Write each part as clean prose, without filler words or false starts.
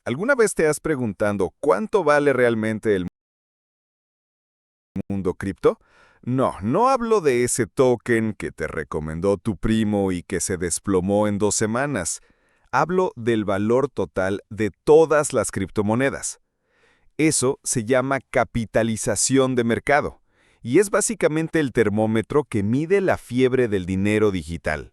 ¿Alguna vez te has preguntado cuánto vale realmente el mundo cripto? No, no hablo de ese token que te recomendó tu primo y que se desplomó en 2 semanas. Hablo del valor total de todas las criptomonedas. Eso se llama capitalización de mercado, y es básicamente el termómetro que mide la fiebre del dinero digital.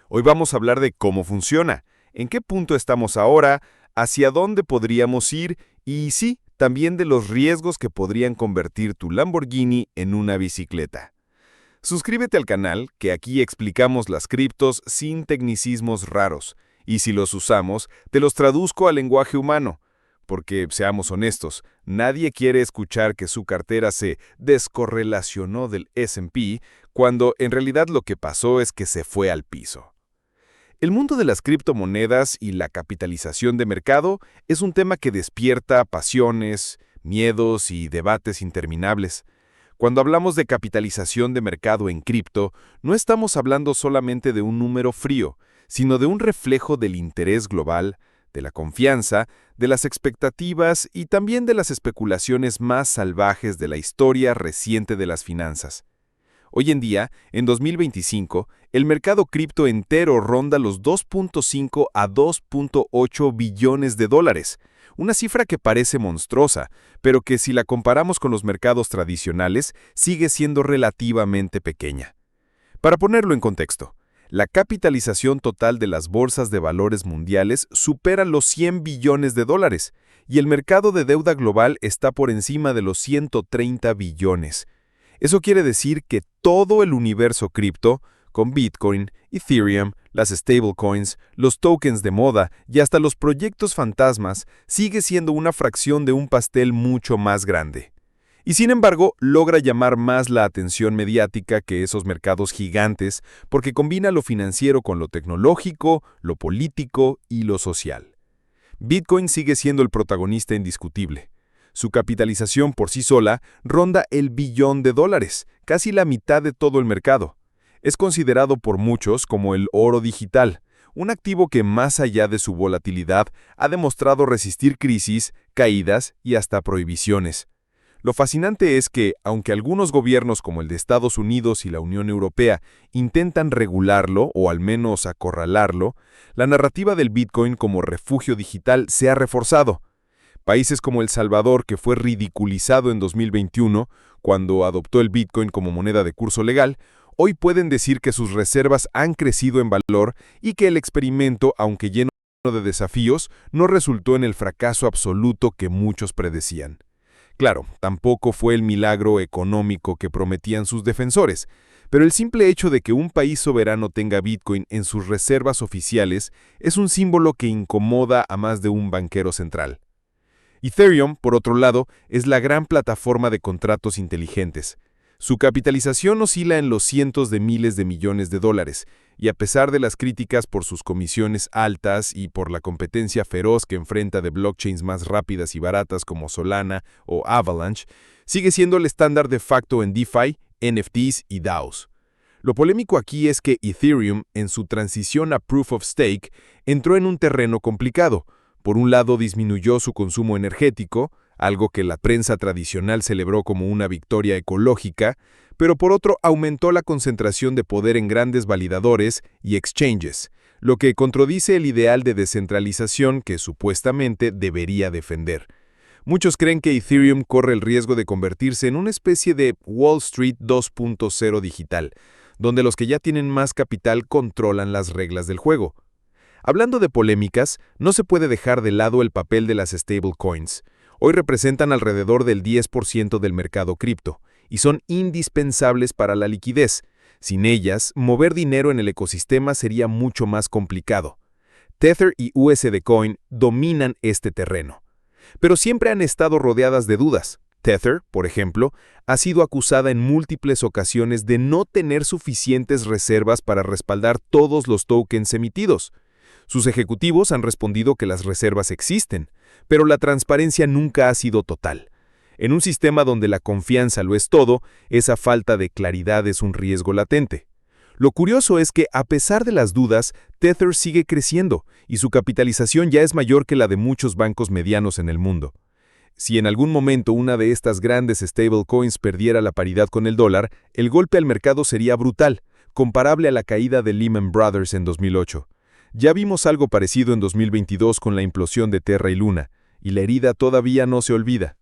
Hoy vamos a hablar de cómo funciona, en qué punto estamos ahora, hacia dónde podríamos ir y sí, también de los riesgos que podrían convertir tu Lamborghini en una bicicleta. Suscríbete al canal, que aquí explicamos las criptos sin tecnicismos raros, y si los usamos, te los traduzco al lenguaje humano. Porque, seamos honestos, nadie quiere escuchar que su cartera se descorrelacionó del S&P, cuando en realidad lo que pasó es que se fue al piso. El mundo de las criptomonedas y la capitalización de mercado es un tema que despierta pasiones, miedos y debates interminables. Cuando hablamos de capitalización de mercado en cripto, no estamos hablando solamente de un número frío, sino de un reflejo del interés global, de la confianza, de las expectativas y también de las especulaciones más salvajes de la historia reciente de las finanzas. Hoy en día, en 2025, el mercado cripto entero ronda los 2.5 a 2.8 billones de dólares, una cifra que parece monstruosa, pero que si la comparamos con los mercados tradicionales, sigue siendo relativamente pequeña. Para ponerlo en contexto, la capitalización total de las bolsas de valores mundiales supera los 100 billones de dólares, y el mercado de deuda global está por encima de los 130 billones. Eso quiere decir que todo el universo cripto, con Bitcoin, Ethereum, las stablecoins, los tokens de moda y hasta los proyectos fantasmas, sigue siendo una fracción de un pastel mucho más grande. Y sin embargo, logra llamar más la atención mediática que esos mercados gigantes porque combina lo financiero con lo tecnológico, lo político y lo social. Bitcoin sigue siendo el protagonista indiscutible. Su capitalización por sí sola ronda el billón de dólares, casi la mitad de todo el mercado. Es considerado por muchos como el oro digital, un activo que más allá de su volatilidad ha demostrado resistir crisis, caídas y hasta prohibiciones. Lo fascinante es que, aunque algunos gobiernos como el de Estados Unidos y la Unión Europea intentan regularlo o al menos acorralarlo, la narrativa del Bitcoin como refugio digital se ha reforzado. Países como El Salvador, que fue ridiculizado en 2021 cuando adoptó el Bitcoin como moneda de curso legal, hoy pueden decir que sus reservas han crecido en valor y que el experimento, aunque lleno de desafíos, no resultó en el fracaso absoluto que muchos predecían. Claro, tampoco fue el milagro económico que prometían sus defensores, pero el simple hecho de que un país soberano tenga Bitcoin en sus reservas oficiales es un símbolo que incomoda a más de un banquero central. Ethereum, por otro lado, es la gran plataforma de contratos inteligentes. Su capitalización oscila en los cientos de miles de millones de dólares, y a pesar de las críticas por sus comisiones altas y por la competencia feroz que enfrenta de blockchains más rápidas y baratas como Solana o Avalanche, sigue siendo el estándar de facto en DeFi, NFTs y DAOs. Lo polémico aquí es que Ethereum, en su transición a Proof of Stake, entró en un terreno complicado. Por un lado, disminuyó su consumo energético, algo que la prensa tradicional celebró como una victoria ecológica, pero por otro aumentó la concentración de poder en grandes validadores y exchanges, lo que contradice el ideal de descentralización que supuestamente debería defender. Muchos creen que Ethereum corre el riesgo de convertirse en una especie de Wall Street 2.0 digital, donde los que ya tienen más capital controlan las reglas del juego. Hablando de polémicas, no se puede dejar de lado el papel de las stablecoins. Hoy representan alrededor del 10% del mercado cripto y son indispensables para la liquidez. Sin ellas, mover dinero en el ecosistema sería mucho más complicado. Tether y USD Coin dominan este terreno. Pero siempre han estado rodeadas de dudas. Tether, por ejemplo, ha sido acusada en múltiples ocasiones de no tener suficientes reservas para respaldar todos los tokens emitidos. Sus ejecutivos han respondido que las reservas existen, pero la transparencia nunca ha sido total. En un sistema donde la confianza lo es todo, esa falta de claridad es un riesgo latente. Lo curioso es que, a pesar de las dudas, Tether sigue creciendo y su capitalización ya es mayor que la de muchos bancos medianos en el mundo. Si en algún momento una de estas grandes stablecoins perdiera la paridad con el dólar, el golpe al mercado sería brutal, comparable a la caída de Lehman Brothers en 2008. Ya vimos algo parecido en 2022 con la implosión de Terra y Luna, y la herida todavía no se olvida.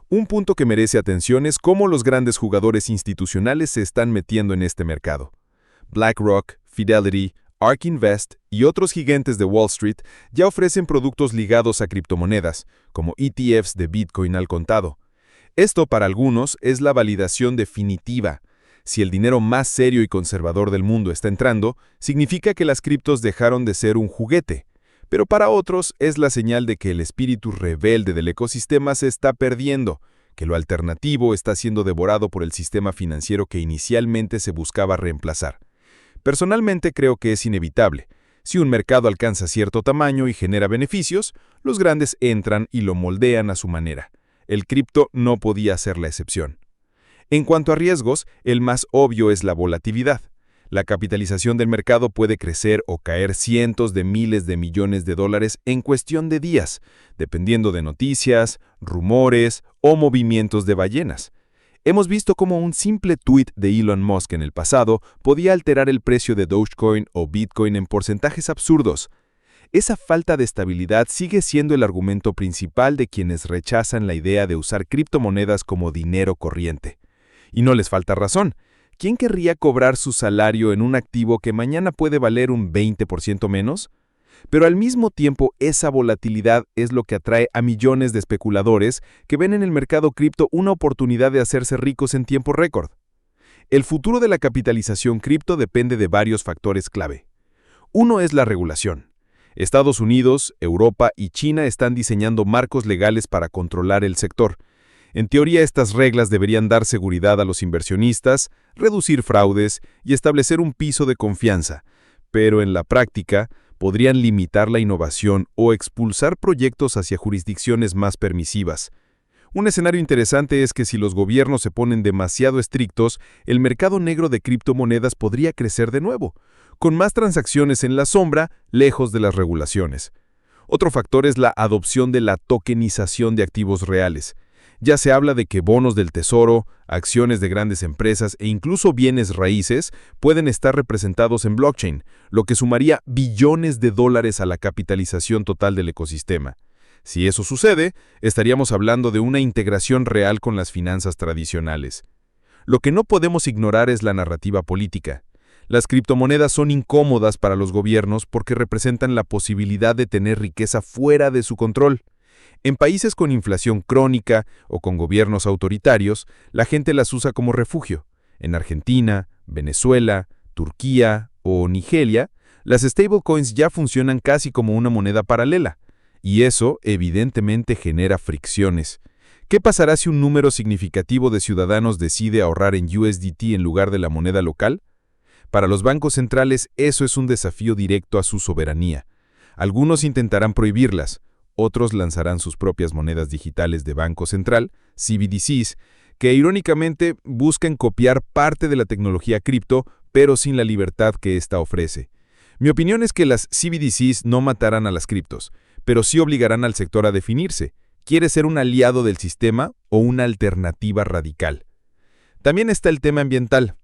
Un punto que merece atención es cómo los grandes jugadores institucionales se están metiendo en este mercado. BlackRock, Fidelity, ARK Invest y otros gigantes de Wall Street ya ofrecen productos ligados a criptomonedas, como ETFs de Bitcoin al contado. Esto para algunos es la validación definitiva. Si el dinero más serio y conservador del mundo está entrando, significa que las criptos dejaron de ser un juguete. Pero para otros es la señal de que el espíritu rebelde del ecosistema se está perdiendo, que lo alternativo está siendo devorado por el sistema financiero que inicialmente se buscaba reemplazar. Personalmente creo que es inevitable. Si un mercado alcanza cierto tamaño y genera beneficios, los grandes entran y lo moldean a su manera. El cripto no podía ser la excepción. En cuanto a riesgos, el más obvio es la volatilidad. La capitalización del mercado puede crecer o caer cientos de miles de millones de dólares en cuestión de días, dependiendo de noticias, rumores o movimientos de ballenas. Hemos visto cómo un simple tuit de Elon Musk en el pasado podía alterar el precio de Dogecoin o Bitcoin en porcentajes absurdos. Esa falta de estabilidad sigue siendo el argumento principal de quienes rechazan la idea de usar criptomonedas como dinero corriente. Y no les falta razón. ¿Quién querría cobrar su salario en un activo que mañana puede valer un 20% menos? Pero al mismo tiempo, esa volatilidad es lo que atrae a millones de especuladores que ven en el mercado cripto una oportunidad de hacerse ricos en tiempo récord. El futuro de la capitalización cripto depende de varios factores clave. Uno es la regulación. Estados Unidos, Europa y China están diseñando marcos legales para controlar el sector. En teoría, estas reglas deberían dar seguridad a los inversionistas, reducir fraudes y establecer un piso de confianza, pero en la práctica, podrían limitar la innovación o expulsar proyectos hacia jurisdicciones más permisivas. Un escenario interesante es que si los gobiernos se ponen demasiado estrictos, el mercado negro de criptomonedas podría crecer de nuevo, con más transacciones en la sombra, lejos de las regulaciones. Otro factor es la adopción de la tokenización de activos reales. Ya se habla de que bonos del tesoro, acciones de grandes empresas e incluso bienes raíces pueden estar representados en blockchain, lo que sumaría billones de dólares a la capitalización total del ecosistema. Si eso sucede, estaríamos hablando de una integración real con las finanzas tradicionales. Lo que no podemos ignorar es la narrativa política. Las criptomonedas son incómodas para los gobiernos porque representan la posibilidad de tener riqueza fuera de su control. En países con inflación crónica o con gobiernos autoritarios, la gente las usa como refugio. En Argentina, Venezuela, Turquía o Nigeria, las stablecoins ya funcionan casi como una moneda paralela. Y eso, evidentemente, genera fricciones. ¿Qué pasará si un número significativo de ciudadanos decide ahorrar en USDT en lugar de la moneda local? Para los bancos centrales, eso es un desafío directo a su soberanía. Algunos intentarán prohibirlas. Otros lanzarán sus propias monedas digitales de Banco Central, CBDCs, que irónicamente buscan copiar parte de la tecnología cripto, pero sin la libertad que ésta ofrece. Mi opinión es que las CBDCs no matarán a las criptos, pero sí obligarán al sector a definirse. ¿Quiere ser un aliado del sistema o una alternativa radical? También está el tema ambiental.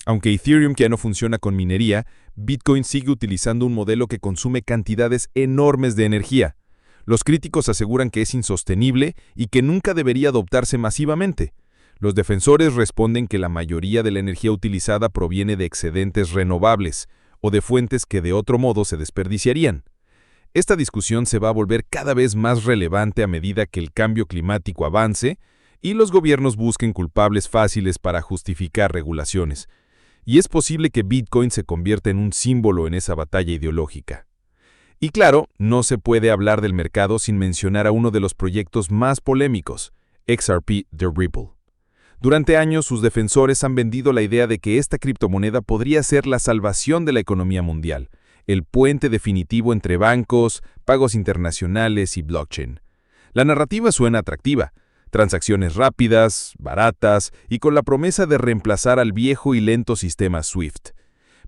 Aunque Ethereum ya no funciona con minería, Bitcoin sigue utilizando un modelo que consume cantidades enormes de energía. Los críticos aseguran que es insostenible y que nunca debería adoptarse masivamente. Los defensores responden que la mayoría de la energía utilizada proviene de excedentes renovables o de fuentes que de otro modo se desperdiciarían. Esta discusión se va a volver cada vez más relevante a medida que el cambio climático avance y los gobiernos busquen culpables fáciles para justificar regulaciones. Y es posible que Bitcoin se convierta en un símbolo en esa batalla ideológica. Y claro, no se puede hablar del mercado sin mencionar a uno de los proyectos más polémicos, XRP de Ripple. Durante años, sus defensores han vendido la idea de que esta criptomoneda podría ser la salvación de la economía mundial, el puente definitivo entre bancos, pagos internacionales y blockchain. La narrativa suena atractiva, transacciones rápidas, baratas y con la promesa de reemplazar al viejo y lento sistema SWIFT.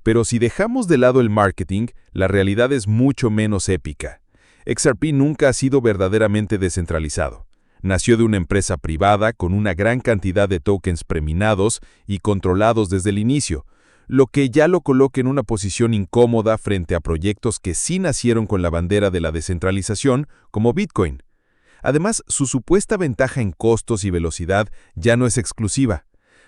Pero si dejamos de lado el marketing, la realidad es mucho menos épica. XRP nunca ha sido verdaderamente descentralizado. Nació de una empresa privada con una gran cantidad de tokens preminados y controlados desde el inicio, lo que ya lo coloca en una posición incómoda frente a proyectos que sí nacieron con la bandera de la descentralización, como Bitcoin. Además, su supuesta ventaja en costos y velocidad ya no es exclusiva.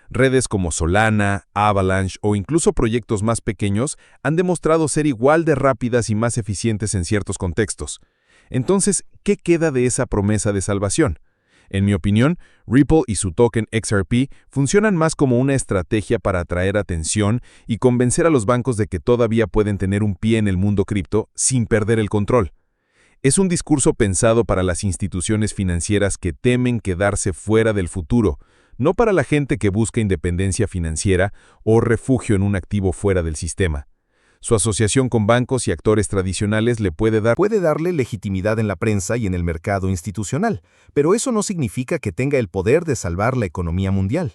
Redes como Solana, Avalanche o incluso proyectos más pequeños han demostrado ser igual de rápidas y más eficientes en ciertos contextos. Entonces, ¿qué queda de esa promesa de salvación? En mi opinión, Ripple y su token XRP funcionan más como una estrategia para atraer atención y convencer a los bancos de que todavía pueden tener un pie en el mundo cripto sin perder el control. Es un discurso pensado para las instituciones financieras que temen quedarse fuera del futuro, no para la gente que busca independencia financiera o refugio en un activo fuera del sistema. Su asociación con bancos y actores tradicionales le puede darle legitimidad en la prensa y en el mercado institucional, pero eso no significa que tenga el poder de salvar la economía mundial.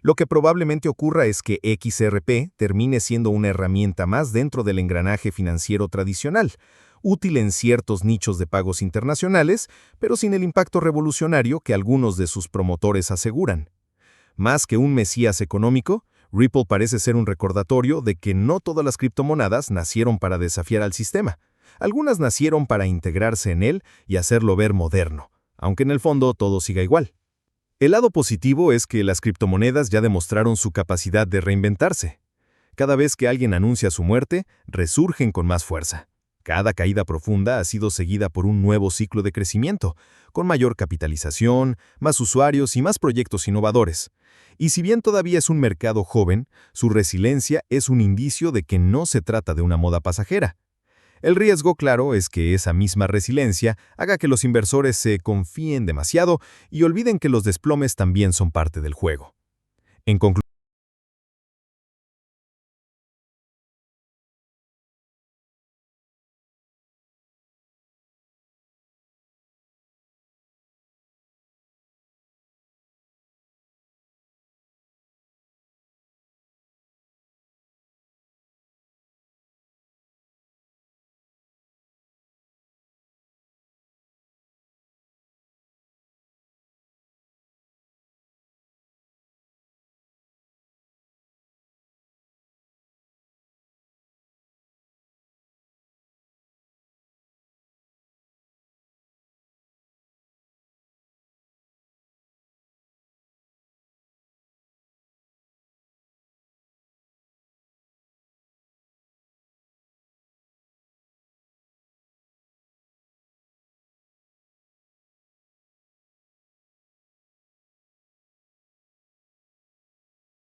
Lo que probablemente ocurra es que XRP termine siendo una herramienta más dentro del engranaje financiero tradicional, útil en ciertos nichos de pagos internacionales, pero sin el impacto revolucionario que algunos de sus promotores aseguran. Más que un mesías económico, Ripple parece ser un recordatorio de que no todas las criptomonedas nacieron para desafiar al sistema. Algunas nacieron para integrarse en él y hacerlo ver moderno, aunque en el fondo todo siga igual. El lado positivo es que las criptomonedas ya demostraron su capacidad de reinventarse. Cada vez que alguien anuncia su muerte, resurgen con más fuerza. Cada caída profunda ha sido seguida por un nuevo ciclo de crecimiento, con mayor capitalización, más usuarios y más proyectos innovadores. Y si bien todavía es un mercado joven, su resiliencia es un indicio de que no se trata de una moda pasajera. El riesgo, claro, es que esa misma resiliencia haga que los inversores se confíen demasiado y olviden que los desplomes también son parte del juego. En conclusión,